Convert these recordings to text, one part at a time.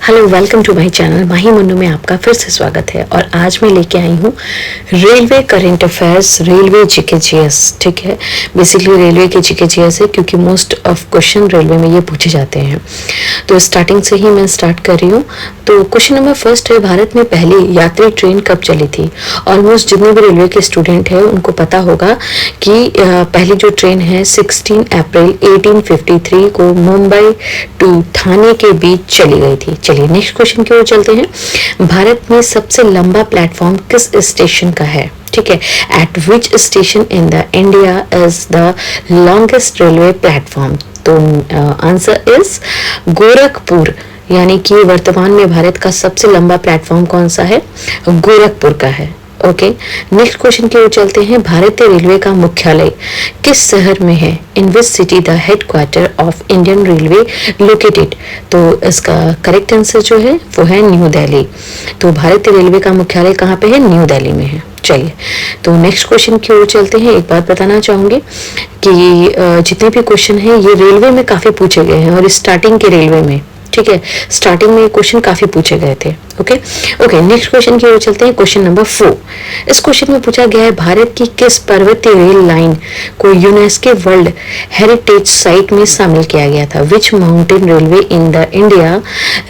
Hello, welcome to my channel Mahi Mannu में आपका फिर से स्वागत है। और आज मैं लेके आई हूँ railway current affairs, railway GK GS. ठीक है, बेसिकली रेलवे के जीके जीएस है क्योंकि मोस्ट ऑफ क्वेश्चन रेलवे में ये पूछे जाते हैं। तो स्टार्टिंग से ही मैं स्टार्ट कर रही हूँ। तो क्वेश्चन नंबर फर्स्ट है, भारत में पहली यात्री ट्रेन कब चली थी? ऑलमोस्ट जितने भी रेलवे के स्टूडेंट हैं उनको पता होगा कि पहली जो ट्रेन है 16 अप्रैल 1853 को मुंबई टू ठाणे के बीच चली गई थी। चलिए नेक्स्ट क्वेश्चन की ओर चलते हैं। भारत में सबसे लंबा प्लेटफॉर्म किस स्टेशन का है? ठीक है, eight which station in the India is the longest railway platform? तो आंसर इज गोरखपुर, यानी कि वर्तमान में भारत का सबसे लंबा प्लेटफॉर्म कौन सा है? गोरखपुर का है। ओके, नेक्स्ट क्वेश्चन की ओर चलते हैं। भारतीय रेलवे का मुख्यालय किस शहर में है? In which city the headquarter of Indian railway located? तो इसका करेक्ट आंसर जो है वो है न्यू दिल्ली। तो भारतीय रेलवे का मुख्यालय कहाँ पे है? न्यू दिल्ली में है। चलिए, तो नेक्स्ट क्वेश्चन की ओर चलते हैं। एक बात बताना चाहूंगी कि जितने भी क्वेश्चन हैं ये रेलवे में काफी पूछे गए हैं और स्टार्टिंग के रेलवे में, ठीक है, स्टार्टिंग में क्वेश्चन काफी पूछे गए थे। ओके, नेक्स्ट क्वेश्चन की ओर चलते हैं। क्वेश्चन नंबर 4, इस क्वेश्चन में पूछा गया है भारत की किस पर्वतीय रेल लाइन को यूनेस्को वर्ल्ड हेरिटेज साइट में शामिल किया गया था? Which mountain railway in the India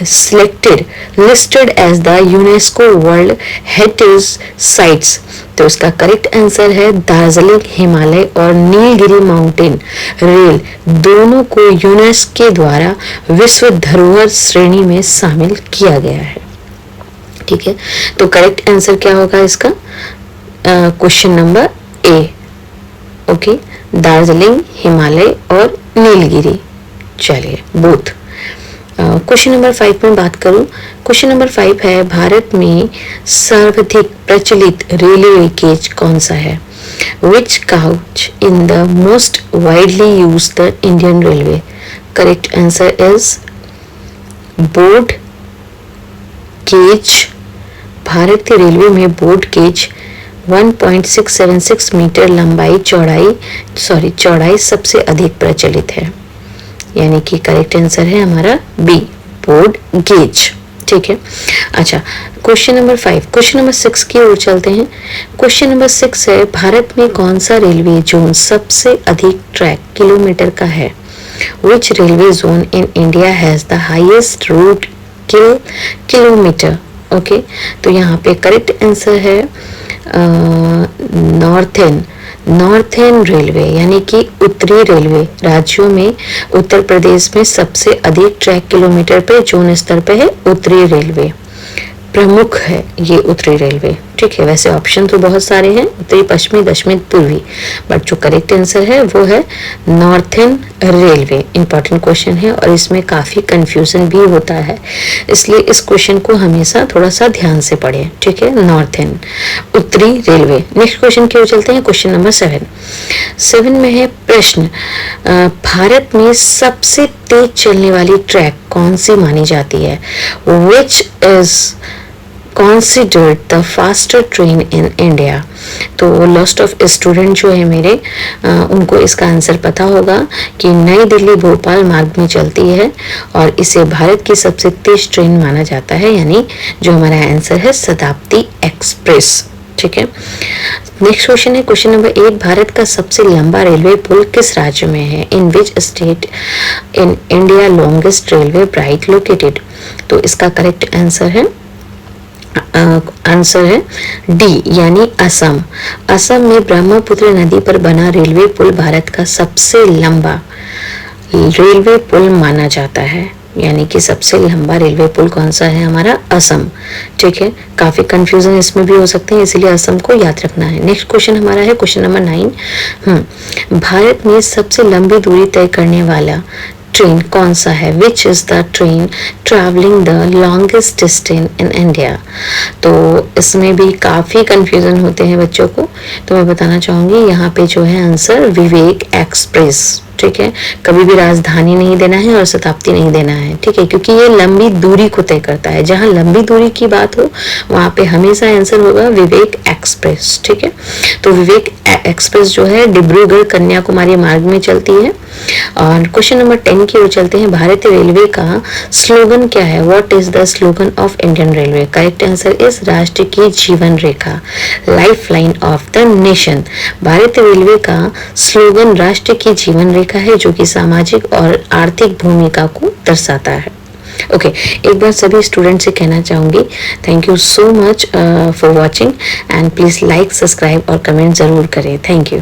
selected listed as the UNESCO world heritage sites? तो इसका करेक्ट आंसर है दार्जिलिंग हिमालय और नीलगिरी माउंटेन रेल, दोनों को यूनेस्को के द्वारा विश्व धरोहर श्रेणी में शामिल किया गया है। ठीक है, तो करेक्ट आंसर क्या होगा इसका? Question number A. Okay, Darjeeling Himalaya और नीलगिरी। चलिए, बोथ। क्वेश्चन नंबर 5 में बात करूं। क्वेश्चन नंबर 5 है, भारत में सर्वाधिक प्रचलित रेलवे गेज कौन सा है? Which couch in the most widely used the Indian railway? Correct answer is board gauge. भारतीय रेलवे में बोर्ड गेज 1.676 मीटर चौड़ाई सबसे अधिक प्रचलित है, यानी कि करेक्ट आंसर है हमारा बी, बोर्ड गेज। ठीक है, अच्छा, क्वेश्चन नंबर 5। क्वेश्चन नंबर 6 की ओर चलते हैं। क्वेश्चन नंबर 6 है, भारत में कौन सा रेलवे जोन सबसे अधिक ट्रैक किलोमीटर का है? Which railway zone in India has the highest route kilometre? Okay, तो यहाँ पे करेक्ट आंसर है नॉर्थर्न रेलवे, यानी कि उत्तरी रेलवे। राज्यों में उत्तर प्रदेश में सबसे अधिक ट्रैक किलोमीटर पे जोन स्तर पे है उत्तरी रेलवे, प्रमुख है ये उत्तरी रेलवे। ठीक है, वैसे ऑप्शन तो बहुत सारे हैं, उत्तरी, पश्चिमी, दक्षिणी, पूर्वी, बट जो करेक्ट आंसर है वो है नॉर्थर्न रेलवे। इंपॉर्टेंट क्वेश्चन है और इसमें काफी कंफ्यूजन भी होता है, इसलिए इस क्वेश्चन को हमेशा थोड़ा सा ध्यान से पढ़ें। ठीक है, नॉर्थर्न, उत्तरी रेलवे। नेक्स्ट क्वेश्चन की ओर चलते हैं। क्वेश्चन नंबर 7 में है प्रश्न, भारत में सबसे तेज चलने वाली ट्रैक कौन सी मानी जाती है? Which is considered the faster train in India? तो लॉस्ट ऑफ स्टूडेंट जो है मेरे उनको इसका आंसर पता होगा कि नई दिल्ली भोपाल मार्ग में चलती है और इसे भारत की सबसे तेज ट्रेन माना जाता है, यानी जो हमारा आंसर है शताब्दी एक्सप्रेस। ठीक है, नेक्स्ट क्वेश्चन है क्वेश्चन नंबर 8, भारत का सबसे लंबा रेलवे पुल किस राज्य में है? In which state in India longest railway bright located? तो इसका करेक्ट आंसर है डी, यानी असम। असम में ब्रह्मपुत्र नदी पर बना रेलवे पुल भारत का सबसे लंबा रेलवे पुल माना जाता है, यानी कि सबसे लंबा रेलवे पुल कौन सा है? हमारा असम। ठीक है, काफी कंफ्यूजन इसमें भी हो सकते हैं, इसलिए असम को याद रखना है। नेक्स्ट क्वेश्चन हमारा है क्वेश्चन नंबर 9। भारत में सबसे लंबी दूरी तय करने वाला ट्रेन कौन सा है? Which is the train travelling the longest distance in India? तो इसमें भी काफी कंफ्यूजन होते हैं बच्चों को, तो मैं बताना चाहूंगी यहाँ पे जो है आंसर विवेक एक्सप्रेस। ठीक है, कभी भी राजधानी नहीं देना है और शताब्दी नहीं देना है, ठीक है, क्योंकि ये लंबी दूरी को तय करता है। जहां लंबी दूरी की बात हो वहां पे हमेशा आंसर होगा विवेक एक्सप्रेस, ठीक है। तो विवेक एक्सप्रेस जो है डिब्रूगढ़ कन्याकुमारी मार्ग में चलती है। और क्वेश्चन नंबर 10 की ओर चलते हैं। भारतीय रेलवे का स्लोगन क्या है? What is the slogan of Indian railway? Correct answer is राष्ट्र की जीवन रेखा, life line of the nation. भारतीय रेलवे का स्लोगन राष्ट्र की जीवन रेखा है, जो कि सामाजिक और आर्थिक भूमिका को दर्शाता है। ओके, एक बार सभी स्टूडेंट से कहना चाहूंगी, thank you so much for watching and please like, subscribe और कमेंट जरूर करें। Thank you.